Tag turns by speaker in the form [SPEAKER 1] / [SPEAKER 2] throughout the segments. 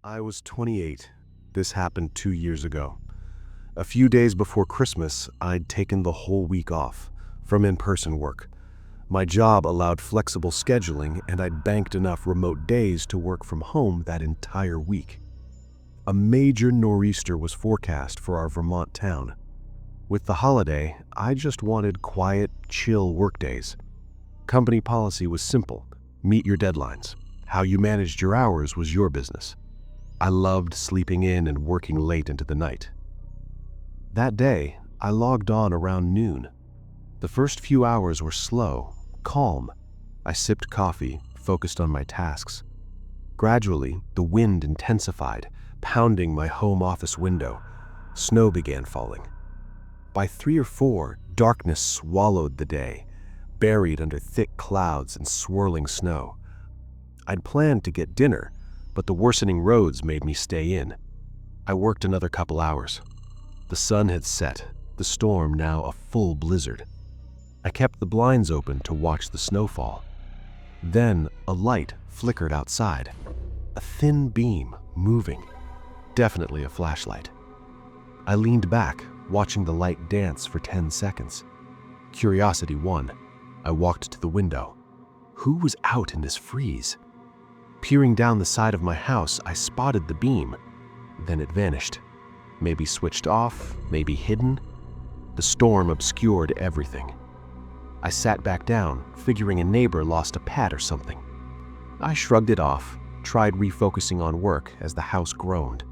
[SPEAKER 1] I was 28. This happened 2 years ago. A few days before Christmas, I'd taken the whole week off from in-person work. My job allowed flexible scheduling, and I'd banked enough remote days to work from home that entire week. A major nor'easter was forecast for our Vermont town. With the holiday, I just wanted quiet, chill workdays. Company policy was simple: meet your deadlines. How you managed your hours was your business. I loved sleeping in and working late into the night. That day, I logged on around noon. The first few hours were slow, calm. I sipped coffee, focused on my tasks. Gradually, the wind intensified, pounding my home office window. Snow began falling. By 3 or 4, darkness swallowed the day, buried under thick clouds and swirling snow. I'd planned to get dinner, but the worsening roads made me stay in. I worked another couple hours. The sun had set, the storm now a full blizzard. I kept the blinds open to watch the snowfall. Then a light flickered outside. A thin beam moving. Definitely a flashlight. I leaned back, watching the light dance for 10 seconds. Curiosity won. I walked to the window. Who was out in this freeze? Peering down the side of my house, I spotted the beam. Then it vanished. Maybe switched off, maybe hidden. The storm obscured everything. I sat back down, figuring a neighbor lost a pet or something. I shrugged it off, tried refocusing on work as the house groaned.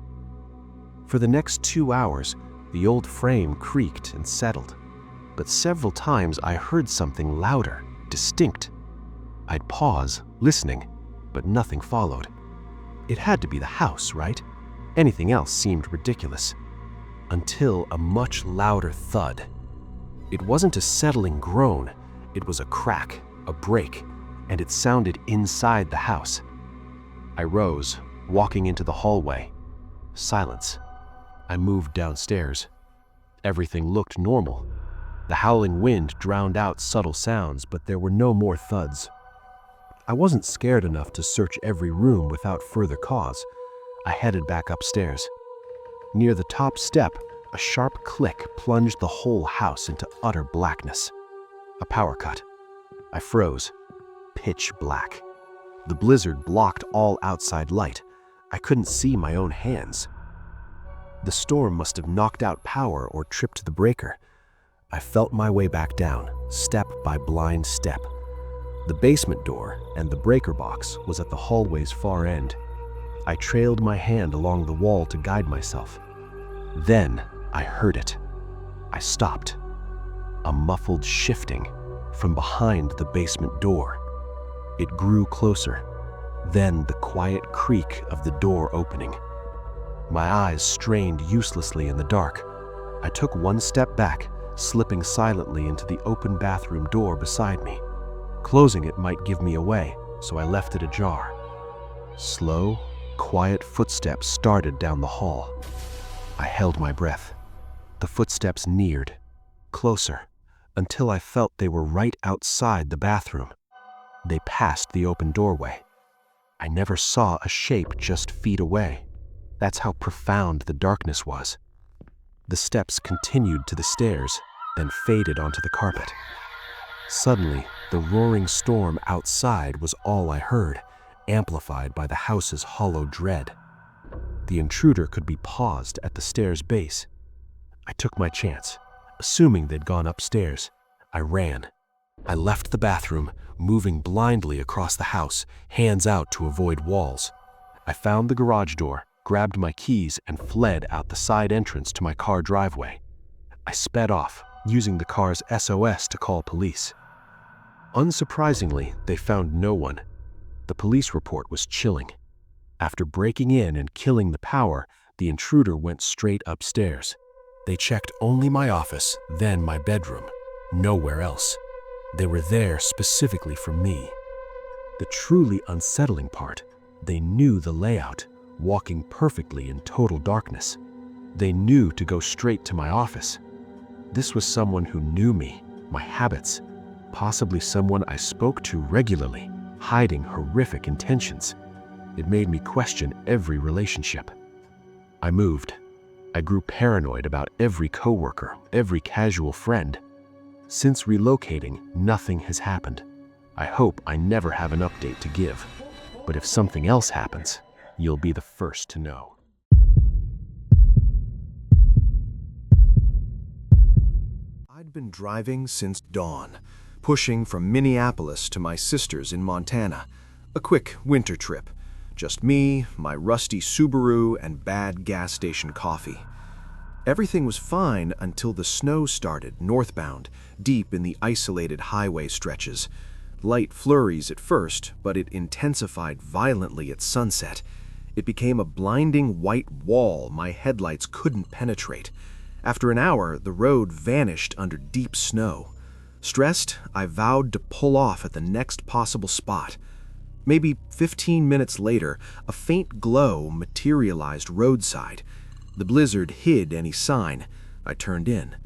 [SPEAKER 1] For the next 2 hours, the old frame creaked and settled. But several times I heard something louder, distinct. I'd pause, listening, but nothing followed. It had to be the house, right? Anything else seemed ridiculous. Until a much louder thud. It wasn't a settling groan, it was a crack, a break, and it sounded inside the house. I rose, walking into the hallway. Silence. I moved downstairs. Everything looked normal. The howling wind drowned out subtle sounds, but there were no more thuds. I wasn't scared enough to search every room without further cause. I headed back upstairs. Near the top step, a sharp click plunged the whole house into utter blackness. A power cut. I froze. Pitch black. The blizzard blocked all outside light. I couldn't see my own hands. The storm must have knocked out power or tripped the breaker. I felt my way back down, step by blind step. The basement door and the breaker box was at the hallway's far end. I trailed my hand along the wall to guide myself. Then I heard it. I stopped. A muffled shifting from behind the basement door. It grew closer. Then the quiet creak of the door opening. My eyes strained uselessly in the dark. I took one step back, slipping silently into the open bathroom door beside me. Closing it might give me away, so I left it ajar. Slow, quiet footsteps started down the hall. I held my breath. The footsteps neared, closer, until I felt they were right outside the bathroom. They passed the open doorway. I never saw a shape just feet away. That's how profound the darkness was. The steps continued to the stairs, then faded onto the carpet. Suddenly, the roaring storm outside was all I heard, amplified by the house's hollow dread. The intruder could be paused at the stairs' base. I took my chance, assuming they'd gone upstairs. I ran. I left the bathroom, moving blindly across the house, hands out to avoid walls. I found the garage door, grabbed my keys, and fled out the side entrance to my car driveway. I sped off, using the car's SOS to call police. Unsurprisingly, they found no one. The police report was chilling. After breaking in and killing the power, the intruder went straight upstairs. They checked only my office, then my bedroom. Nowhere else. They were there specifically for me. The truly unsettling part, they knew the layout, walking perfectly in total darkness. They knew to go straight to my office. This was someone who knew me, my habits, possibly someone I spoke to regularly, hiding horrific intentions. It made me question every relationship. I moved. I grew paranoid about every coworker, every casual friend. Since relocating, nothing has happened. I hope I never have an update to give. But if something else happens, you'll be the first to know. I'd been driving since dawn, pushing from Minneapolis to my sister's in Montana. A quick winter trip. Just me, my rusty Subaru, and bad gas station coffee. Everything was fine until the snow started northbound, deep in the isolated highway stretches. Light flurries at first, but it intensified violently at sunset. It became a blinding white wall my headlights couldn't penetrate. After an hour, the road vanished under deep snow. Stressed, I vowed to pull off at the next possible spot. Maybe 15 minutes later, a faint glow materialized roadside. The blizzard hid any sign. I turned in.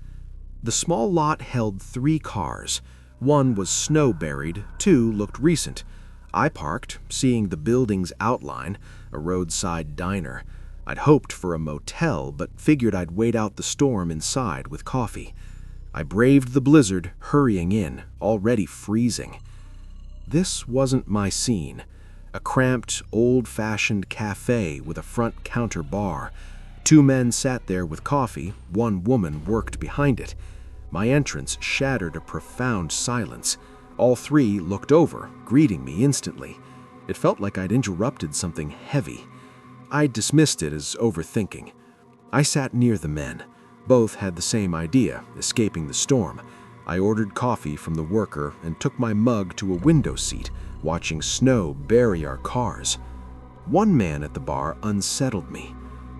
[SPEAKER 1] The small lot held 3 cars. One was snow-buried, 2 looked recent. I parked, seeing the building's outline, a roadside diner. I'd hoped for a motel, but figured I'd wait out the storm inside with coffee. I braved the blizzard, hurrying in, already freezing. This wasn't my scene. A cramped, old-fashioned cafe with a front counter bar. 2 men sat there with coffee, 1 woman worked behind it. My entrance shattered a profound silence. All 3 looked over, greeting me instantly. It felt like I'd interrupted something heavy. I dismissed it as overthinking. I sat near the men. Both had the same idea, escaping the storm. I ordered coffee from the worker and took my mug to a window seat, watching snow bury our cars. 1 man at the bar unsettled me.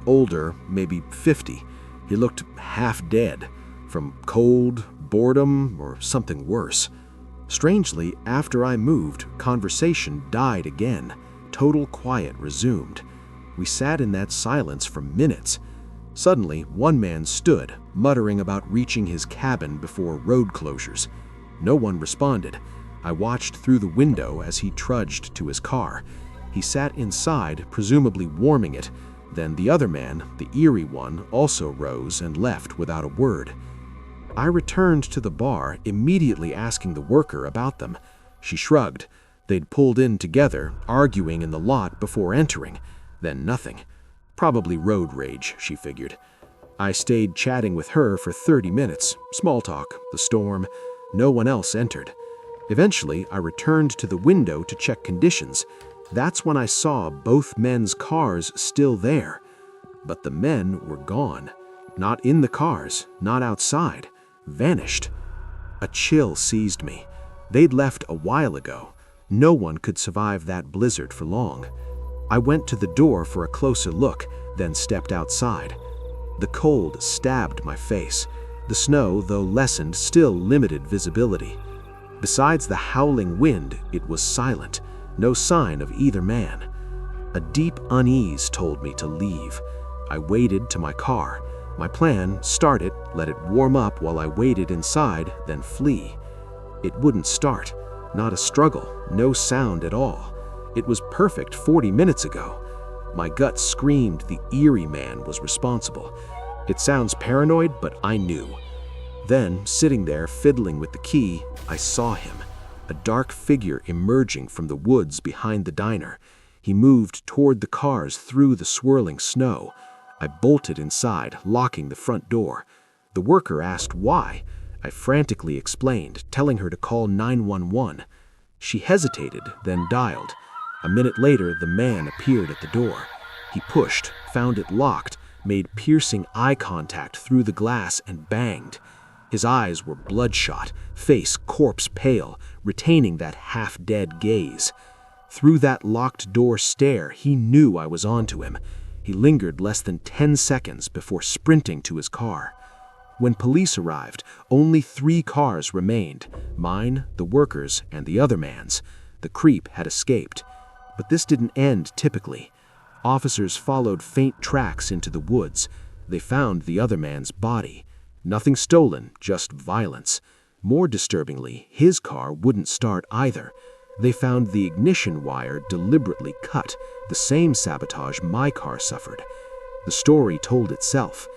[SPEAKER 1] Older, maybe 50. He looked half dead, from cold, boredom, or something worse. Strangely, after I moved, conversation died again. Total quiet resumed. We sat in that silence for minutes. Suddenly, 1 man stood, muttering about reaching his cabin before road closures. No one responded. I watched through the window as he trudged to his car. He sat inside, presumably warming it. Then the other man, the eerie one, also rose and left without a word. I returned to the bar, immediately asking the worker about them. She shrugged. They'd pulled in together, arguing in the lot before entering. Then nothing. Probably road rage, she figured. I stayed chatting with her for 30 minutes. Small talk, the storm. No one else entered. Eventually, I returned to the window to check conditions. That's when I saw both men's cars still there. But the men were gone. Not in the cars, not outside. Vanished. A chill seized me. They'd left a while ago. No one could survive that blizzard for long. I went to the door for a closer look, then stepped outside. The cold stabbed my face. The snow, though lessened, still limited visibility. Besides the howling wind, it was silent. No sign of either man. A deep unease told me to leave. I waded to my car. My plan, start it, let it warm up while I waited inside, then flee. It wouldn't start. Not a struggle, no sound at all. It was perfect 40 minutes ago. My gut screamed the eerie man was responsible. It sounds paranoid, but I knew. Then, sitting there fiddling with the key, I saw him. A dark figure emerging from the woods behind the diner. He moved toward the cars through the swirling snow. I bolted inside, locking the front door. The worker asked why. I frantically explained, telling her to call 911. She hesitated, then dialed. A minute later, the man appeared at the door. He pushed, found it locked, made piercing eye contact through the glass, and banged. His eyes were bloodshot, face corpse pale, retaining that half-dead gaze. Through that locked door stare, he knew I was onto him. He lingered less than 10 seconds before sprinting to his car. When police arrived, only 3 cars remained, mine, the workers, and the other man's. The creep had escaped. But this didn't end typically. Officers followed faint tracks into the woods. They found the other man's body. Nothing stolen, just violence. More disturbingly, his car wouldn't start either.
[SPEAKER 2] They found the ignition wire deliberately cut, the same sabotage my car suffered. The story told itself.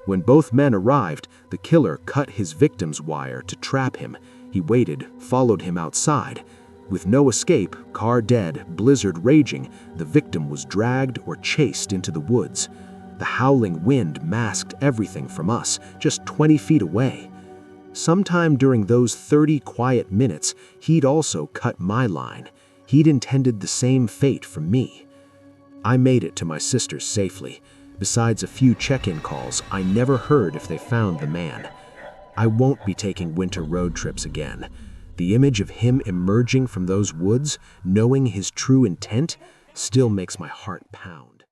[SPEAKER 2] When both men arrived, the killer cut his victim's wire to trap him. He waited, followed him outside. With no escape, car dead, blizzard raging, the victim was dragged or chased into the woods. The howling wind masked everything from us, just 20 feet away. Sometime during those 30 quiet minutes, he'd also cut my line. He'd intended the same fate for me. I made it to my sister's safely. Besides a few check-in calls, I never heard if they found the man. I won't be taking winter road trips again. The image of him emerging from those woods, knowing his true intent, still makes my heart pound.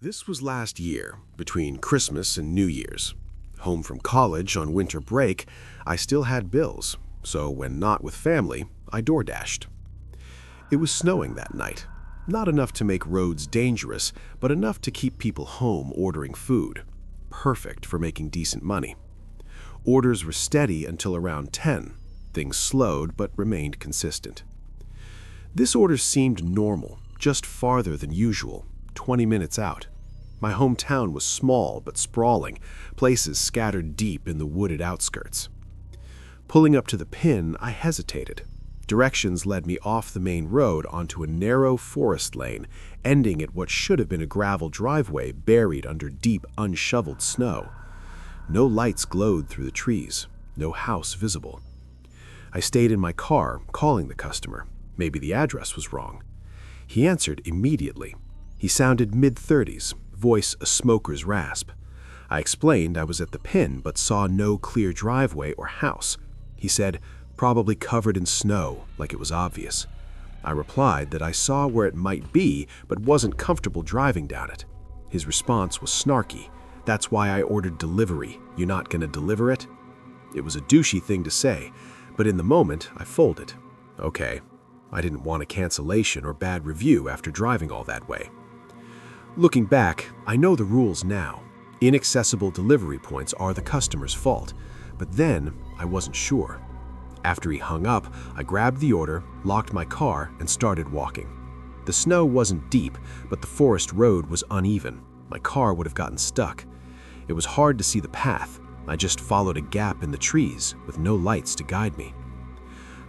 [SPEAKER 1] This was last year, between Christmas and New Year's. Home from college on winter break, I still had bills, so when not with family, I DoorDashed. It was snowing that night. Not enough to make roads dangerous, but enough to keep people home ordering food. Perfect for making decent money. Orders were steady until around 10. Things slowed but remained consistent. This order seemed normal, just farther than usual, 20 minutes out. My hometown was small but sprawling, places scattered deep in the wooded outskirts. Pulling up to the pin, I hesitated. Directions led me off the main road onto a narrow forest lane, ending at what should have been a gravel driveway buried under deep, unshoveled snow. No lights glowed through the trees, no house visible. I stayed in my car, calling the customer. Maybe the address was wrong. He answered immediately. He sounded mid-30s, voice a smoker's rasp. I explained I was at the pin but saw no clear driveway or house. He said, probably covered in snow, like it was obvious. I replied that I saw where it might be, but wasn't comfortable driving down it. His response was snarky. That's why I ordered delivery. You not gonna deliver it? It was a douchey thing to say, but in the moment, I folded. Okay, I didn't want a cancellation or bad review after driving all that way. Looking back, I know the rules now. Inaccessible delivery points are the customer's fault, but then I wasn't sure. After he hung up, I grabbed the order, locked my car, and started walking. The snow wasn't deep, but the forest road was uneven. My car would have gotten stuck. It was hard to see the path. I just followed a gap in the trees with no lights to guide me.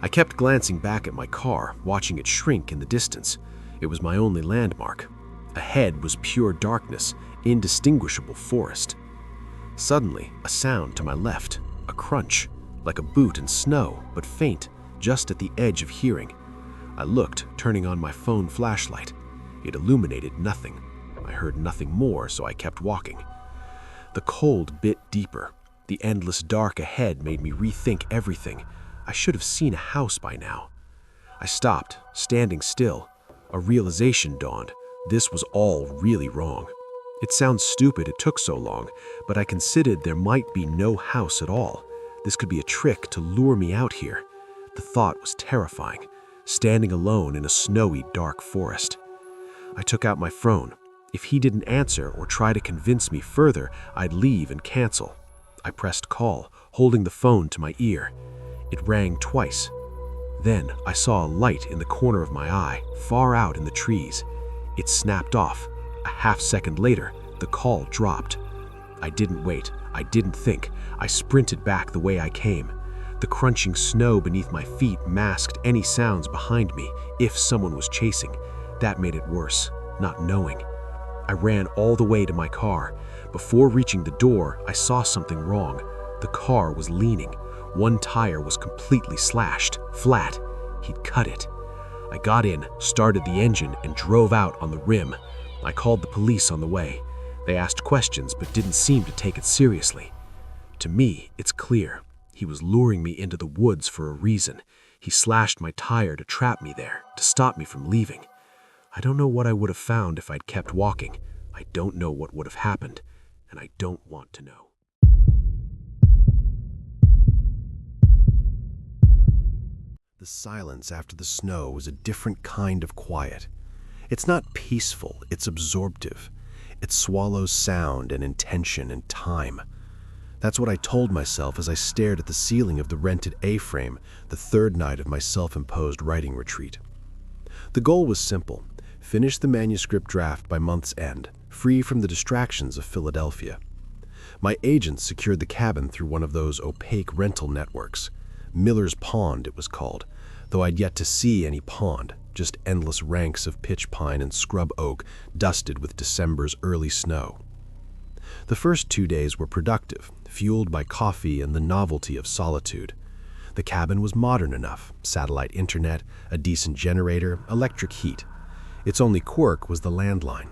[SPEAKER 1] I kept glancing back at my car, watching it shrink in the distance. It was my only landmark. Ahead was pure darkness, indistinguishable forest. Suddenly, a sound to my left, a crunch, like a boot in snow, but faint, just at the edge of hearing. I looked, turning on my phone flashlight. It illuminated nothing. I heard nothing more, so I kept walking. The cold bit deeper. The endless dark ahead made me rethink everything. I should have seen a house by now. I stopped, standing still. A realization dawned. This was all really wrong. It sounds stupid it took so long, but I considered there might be no house at all. This could be a trick to lure me out here. The thought was terrifying, standing alone in a snowy, dark forest. I took out my phone. If he didn't answer or try to convince me further, I'd leave and cancel. I pressed call, holding the phone to my ear. It rang twice. Then I saw a light in the corner of my eye, far out in the trees. It snapped off. A half-second later, the call dropped. I didn't wait. I didn't think. I sprinted back the way I came. The crunching snow beneath my feet masked any sounds behind me, if someone was chasing. That made it worse, not knowing. I ran all the way to my car. Before reaching the door, I saw something wrong. The car was leaning. One tire was completely slashed, flat. He'd cut it. I got in, started the engine, and drove out on the rim. I called the police on the way. They asked questions but didn't seem to take it seriously. To me, it's clear. He was luring me into the woods for a reason. He slashed my tire to trap me there, to stop me from leaving. I don't know what I would have found if I'd kept walking. I don't know what would have happened, and I don't want to know. The silence after the snow was a different kind of quiet. It's not peaceful, it's absorptive. It swallows sound and intention and time. That's what I told myself as I stared at the ceiling of the rented A-frame the third night of my self-imposed writing retreat. The goal was simple: finish the manuscript draft by month's end, free from the distractions of Philadelphia. My agent secured the cabin through one of those opaque rental networks. Miller's Pond, it was called, though I'd yet to see any pond, just endless ranks of pitch pine and scrub oak dusted with December's early snow. The first 2 days were productive, fueled by coffee and the novelty of solitude. The cabin was modern enough: satellite internet, a decent generator, electric heat. Its only quirk was the landline.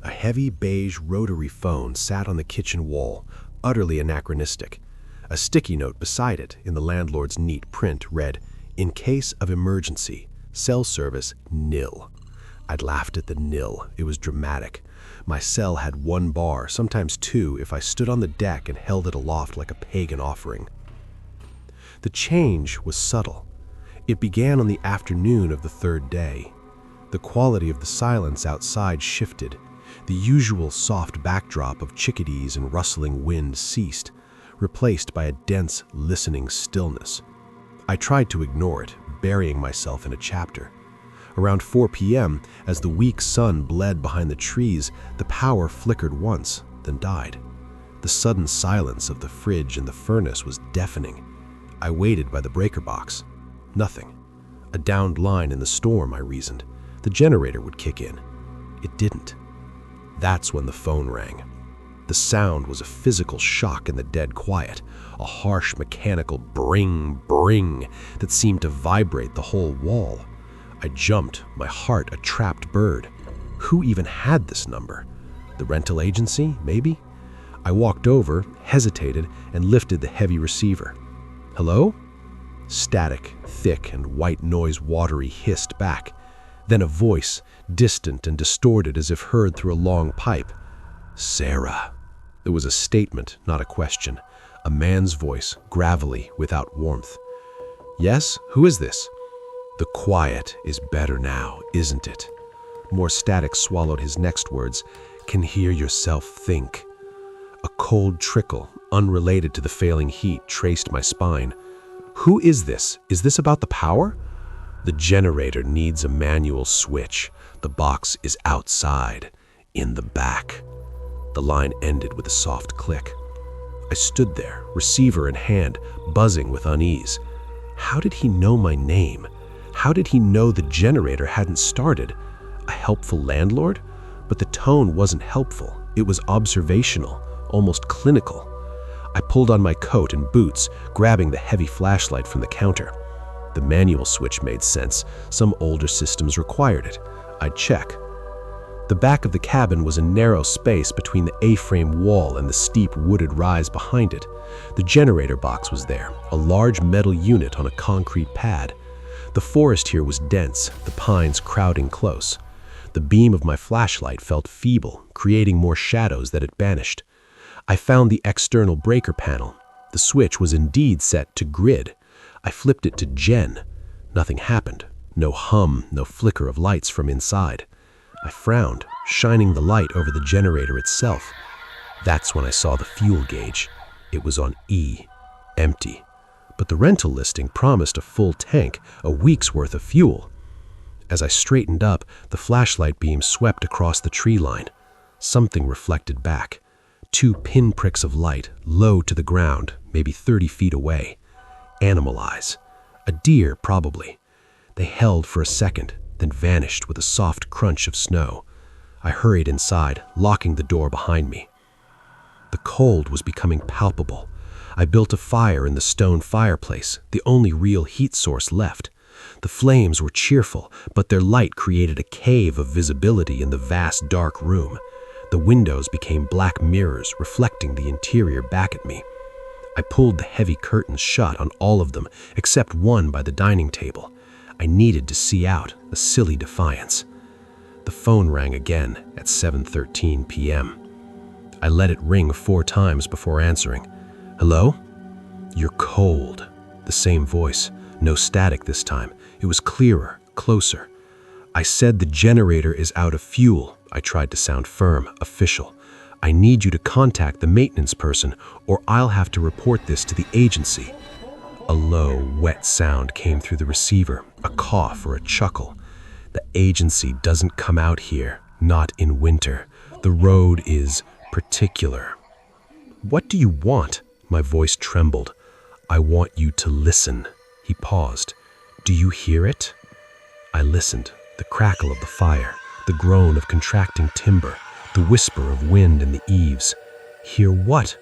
[SPEAKER 1] A heavy beige rotary phone sat on the kitchen wall, utterly anachronistic. A sticky note beside it, in the landlord's neat print, read, "In case of emergency, cell service nil." I'd laughed at the nil. It was dramatic. My cell had 1 bar, sometimes 2, if I stood on the deck and held it aloft like a pagan offering. The change was subtle. It began on the afternoon of the third day. The quality of the silence outside shifted. The usual soft backdrop of chickadees and rustling wind ceased, replaced by a dense, listening stillness. I tried to ignore it, burying myself in a chapter. Around 4 p.m., as the weak sun bled behind the trees, the power flickered once, then died. The sudden silence of the fridge and the furnace was deafening. I waited by the breaker box. Nothing. A downed line in the storm, I reasoned. The generator would kick in. It didn't. That's when the phone rang. The sound was a physical shock in the dead quiet, a harsh mechanical bring, bring that seemed to vibrate the whole wall. I jumped, my heart a trapped bird. Who even had this number? The rental agency, maybe? I walked over, hesitated, and lifted the heavy receiver. Hello? Static, thick, and white noise watery hissed back. Then a voice, distant and distorted as if heard through a long pipe. Sarah. It was a statement, not a question. A man's voice, gravelly, without warmth. Yes, who is this? The quiet is better now, isn't it? More static swallowed his next words. Can hear yourself think. A cold trickle, unrelated to the failing heat, traced my spine. Who is this? Is this about the power? The generator needs a manual switch. The box is outside, in the back. The line ended with a soft click. I stood there, receiver in hand, buzzing with unease. How did he know my name? How did he know the generator hadn't started? A helpful landlord? But the tone wasn't helpful. It was observational, almost clinical. I pulled on my coat and boots, grabbing the heavy flashlight from the counter. The manual switch made sense. Some older systems required it. I'd check. The back of the cabin was a narrow space between the A-frame wall and the steep wooded rise behind it. The generator box was there, a large metal unit on a concrete pad. The forest here was dense, the pines crowding close. The beam of my flashlight felt feeble, creating more shadows that it banished. I found the external breaker panel. The switch was indeed set to grid. I flipped it to gen. Nothing happened. No hum, no flicker of lights from inside. I frowned, shining the light over the generator itself. That's when I saw the fuel gauge. It was on E, empty. But the rental listing promised a full tank, a week's worth of fuel. As I straightened up, the flashlight beam swept across the tree line. Something reflected back. 2 pinpricks of light, low to the ground, maybe 30 feet away. Animal eyes. A deer, probably. They held for a second, then vanished with a soft crunch of snow. I hurried inside, locking the door behind me. The cold was becoming palpable. I built a fire in the stone fireplace, the only real heat source left. The flames were cheerful, but their light created a cave of visibility in the vast dark room. The windows became black mirrors, reflecting the interior back at me. I pulled the heavy curtains shut on all of them, except one by the dining table. I needed to see out, a silly defiance. The phone rang again at 7:13 p.m. I let it ring 4 times before answering. Hello? You're cold. The same voice. No static this time. It was clearer, closer. I said the generator is out of fuel. I tried to sound firm, official.
[SPEAKER 2] I need you to contact the maintenance person, or I'll have to report this to the agency." A low, wet sound came through the receiver, a cough or a chuckle. "The agency doesn't come out here, not in winter. The road is particular." "What do you want?" My voice trembled. "I want you to listen." He paused. "Do you hear it?" I listened. The crackle of the fire, the groan of contracting timber, the whisper of wind in the eaves. "Hear what?"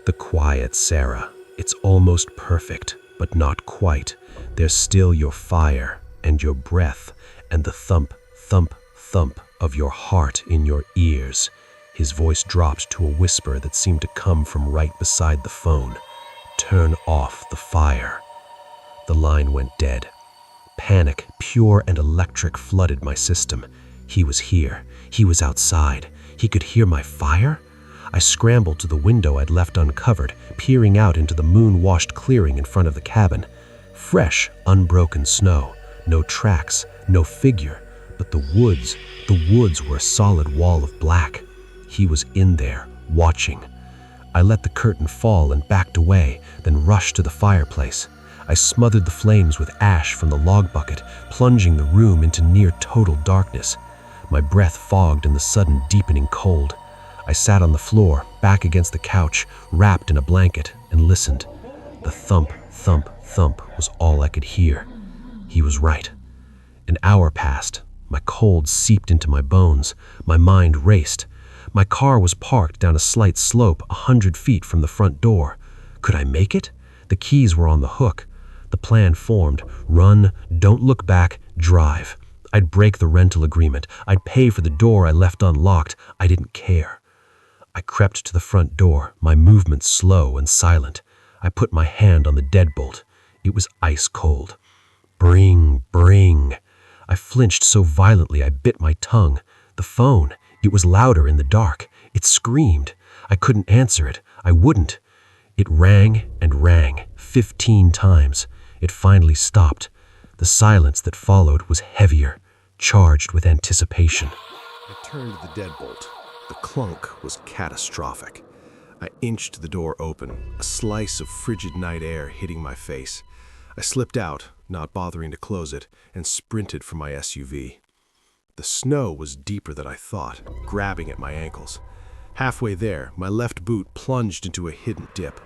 [SPEAKER 2] "The quiet, Sarah. It's almost perfect, but not quite. There's still your fire and your breath and the thump, thump, thump of your heart in your ears." His voice dropped to a whisper that seemed to come from right beside the phone. "Turn off the fire." The line went dead. Panic, pure and electric, flooded my system. He was here. He was outside. He could hear my fire? I scrambled to the window I'd left uncovered, peering out into the moon-washed clearing in front of the cabin. Fresh, unbroken snow. No tracks, no figure. But the woods were a solid wall of black. He was in there, watching. I let the curtain fall and backed away, then rushed to the fireplace. I smothered the flames with ash from the log bucket, plunging the room into near total darkness. My breath fogged in the sudden deepening cold. I sat on the floor, back against the couch, wrapped in a blanket, and listened. The thump, thump, thump was all I could hear. He was right. An hour passed. My cold seeped into my bones. My mind raced. My car was parked down a slight slope 100 feet from the front door. Could I make it? The keys were on the hook. The plan formed. Run, don't look back, drive. I'd break the rental agreement. I'd pay for the door I left unlocked. I didn't care. I crept to the front door, my movements slow and silent. I put my hand on the deadbolt. It was ice cold. Bring, bring. I flinched so violently I bit my tongue. The phone. It was louder in the dark. It screamed. I couldn't answer it. I wouldn't. It rang and rang, 15 times. It finally stopped. The silence that followed was heavier, charged with anticipation.
[SPEAKER 1] I turned the deadbolt. The clunk was catastrophic. I inched the door open, a slice of frigid night air hitting my face. I slipped out, not bothering to close it, and sprinted for my SUV. The snow was deeper than I thought, grabbing at my ankles. Halfway there, my left boot plunged into a hidden dip.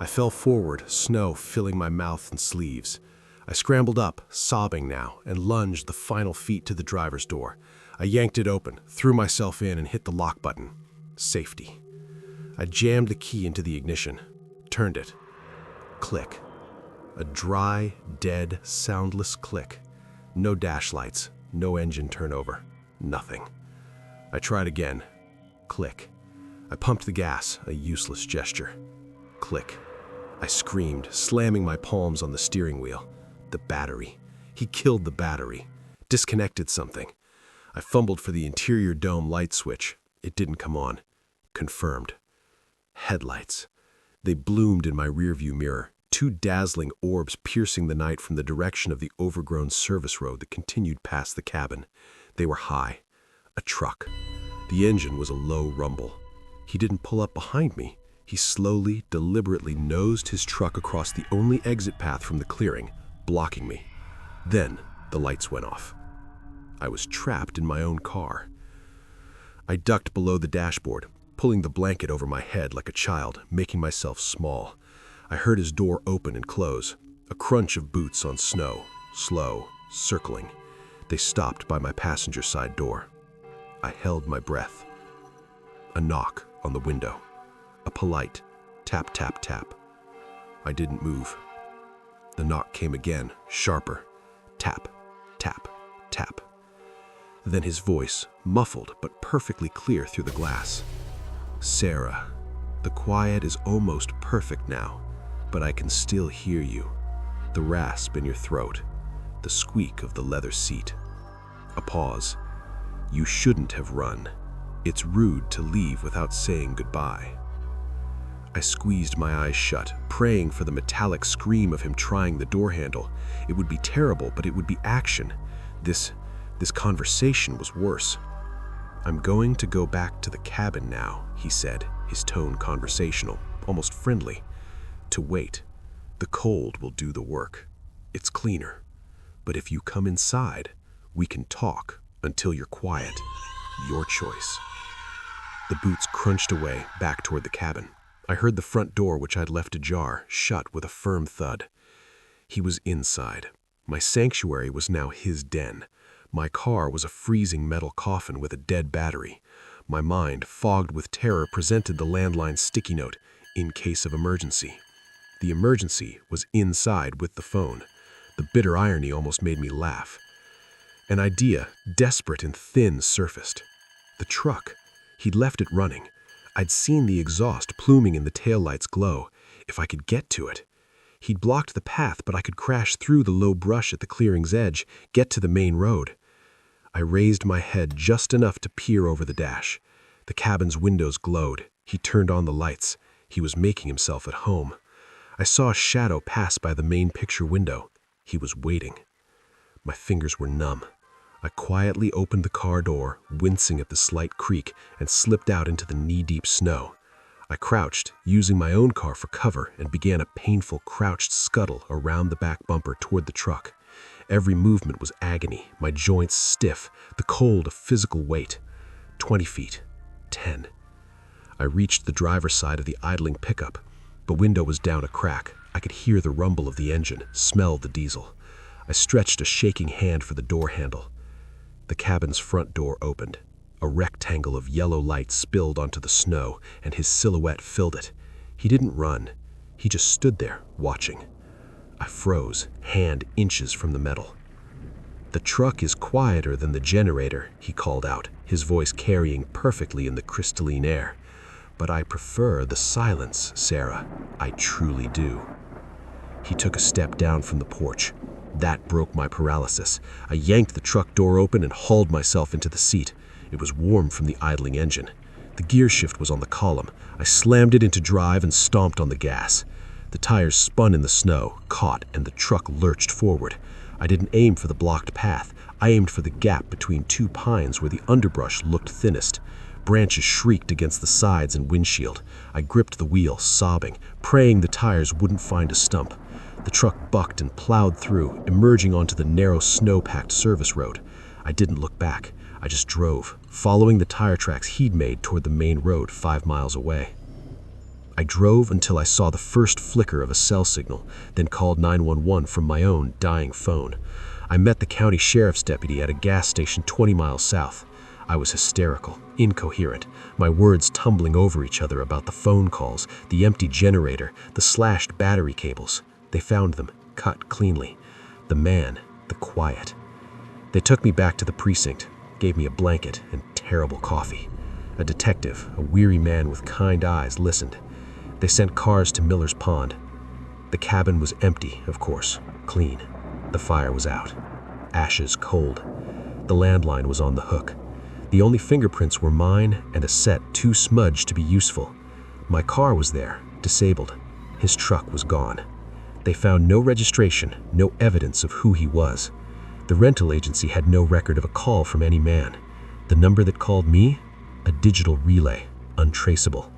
[SPEAKER 1] I fell forward, snow filling my mouth and sleeves. I scrambled up, sobbing now, and lunged the final feet to the driver's door. I yanked it open, threw myself in, and hit the lock button. Safety. I jammed the key into the ignition, turned it. Click. A dry, dead, soundless click. No dash lights, no engine turnover, nothing. I tried again. Click. I pumped the gas, a useless gesture. Click. I screamed, slamming my palms on the steering wheel. The battery. He killed the battery. Disconnected something. I fumbled for the interior dome light switch. It didn't come on. Confirmed. Headlights. They bloomed in my rearview mirror, two dazzling orbs piercing the night from the direction of the overgrown service road that continued past the cabin. They were high. A truck. The engine was a low rumble. He didn't pull up behind me. He slowly, deliberately nosed his truck across the only exit path from the clearing, blocking me. Then the lights went off. I was trapped in my own car. I ducked below the dashboard, pulling the blanket over my head like a child, making myself small. I heard his door open and close, a crunch of boots on snow, slow, circling. They stopped by my passenger side door. I held my breath. A knock on the window. A polite tap, tap, tap. I didn't move. The knock came again, sharper. Tap, tap, tap. Then his voice, muffled but perfectly clear through the glass. "Sarah, the quiet is almost perfect now, but I can still hear you. The rasp in your throat, the squeak of the leather seat." A pause. "You shouldn't have run. It's rude to leave without saying goodbye." I squeezed my eyes shut, praying for the metallic scream of him trying the door handle. It would be terrible, but it would be action. This conversation was worse. "I'm going to go back to the cabin now," he said, his tone conversational, almost friendly. "To wait. The cold will do the work. It's cleaner. But if you come inside, we can talk until you're quiet. Your choice." The boots crunched away, back toward the cabin. I heard the front door, which I'd left ajar, shut with a firm thud. He was inside. My sanctuary was now his den. My car was a freezing metal coffin with a dead battery. My mind, fogged with terror, presented the landline's sticky note, "In case of emergency." The emergency was inside with the phone. The bitter irony almost made me laugh. An idea, desperate and thin, surfaced. The truck. He'd left it running. I'd seen the exhaust pluming in the taillight's glow. If I could get to it. He'd blocked the path, but I could crash through the low brush at the clearing's edge, get to the main road. I raised my head just enough to peer over the dash. The cabin's windows glowed. He turned on the lights. He was making himself at home. I saw a shadow pass by the main picture window. He was waiting. My fingers were numb. I quietly opened the car door, wincing at the slight creak, and slipped out into the knee-deep snow. I crouched, using my own car for cover, and began a painful crouched scuttle around the back bumper toward the truck. Every movement was agony, my joints stiff, the cold a physical weight. 20 feet. 10. I reached the driver's side of the idling pickup. The window was down a crack. I could hear the rumble of the engine, smell the diesel. I stretched a shaking hand for the door handle. The cabin's front door opened. A rectangle of yellow light spilled onto the snow, and his silhouette filled it. He didn't run. He just stood there, watching. I froze, hand inches from the metal. "The truck is quieter than the generator," he called out, his voice carrying perfectly in the crystalline air. "But I prefer the silence, Sarah. I truly do." He took a step down from the porch. That broke my paralysis. I yanked the truck door open and hauled myself into the seat. It was warm from the idling engine. The gear shift was on the column. I slammed it into drive and stomped on the gas. The tires spun in the snow, caught, and the truck lurched forward. I didn't aim for the blocked path. I aimed for the gap between two pines where the underbrush looked thinnest. Branches shrieked against the sides and windshield. I gripped the wheel, sobbing, praying the tires wouldn't find a stump. The truck bucked and plowed through, emerging onto the narrow snow-packed service road. I didn't look back. I just drove, following the tire tracks he'd made toward the main road 5 miles away. I drove until I saw the first flicker of a cell signal, then called 911 from my own dying phone. I met the county sheriff's deputy at a gas station 20 miles south. I was hysterical, incoherent, my words tumbling over each other about the phone calls, the empty generator, the slashed battery cables. They found them, cut cleanly. The man, the quiet. They took me back to the precinct, gave me a blanket and terrible coffee. A detective, a weary man with kind eyes, listened. They sent cars to Miller's Pond. The cabin was empty, of course, clean. The fire was out. Ashes cold. The landline was on the hook. The only fingerprints were mine and a set too smudged to be useful. My car was there, disabled. His truck was gone. They found no registration, no evidence of who he was. The rental agency had no record of a call from any man. The number that called me? A digital relay, untraceable.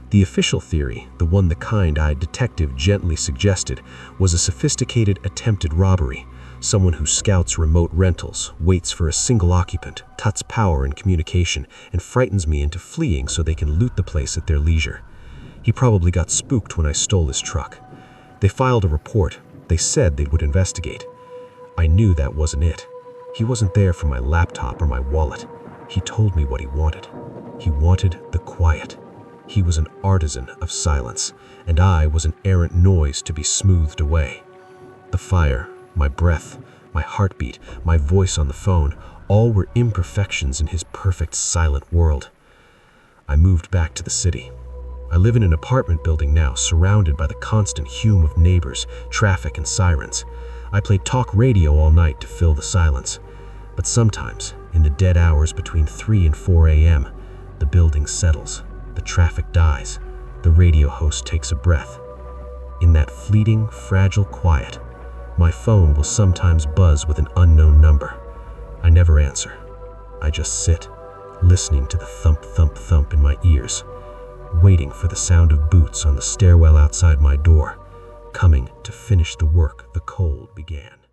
[SPEAKER 1] The official theory, the one the kind-eyed detective gently suggested, was a sophisticated attempted robbery. Someone who scouts remote rentals, waits for a single occupant, cuts power and communication, and frightens me into fleeing so they can loot the place at their leisure. He probably got spooked when I stole his truck. They filed a report. They said they would investigate. I knew that wasn't it. He wasn't there for my laptop or my wallet. He told me what he wanted. He wanted the quiet. He was an artisan of silence, and I was an errant noise to be smoothed away. The fire, my breath, my heartbeat, my voice on the phone, all were imperfections in his perfect silent world. I moved back to the city. I live in an apartment building now, surrounded by the constant hum of neighbors, traffic, and sirens. I play talk radio all night to fill the silence. But sometimes, in the dead hours between 3 and 4 a.m., the building settles, the traffic dies, the radio host takes a breath. In that fleeting, fragile quiet, my phone will sometimes buzz with an unknown number. I never answer. I just sit,
[SPEAKER 2] listening to the thump, thump, thump in my ears, waiting for the sound of boots on the stairwell outside my door, coming to finish the work the cold began.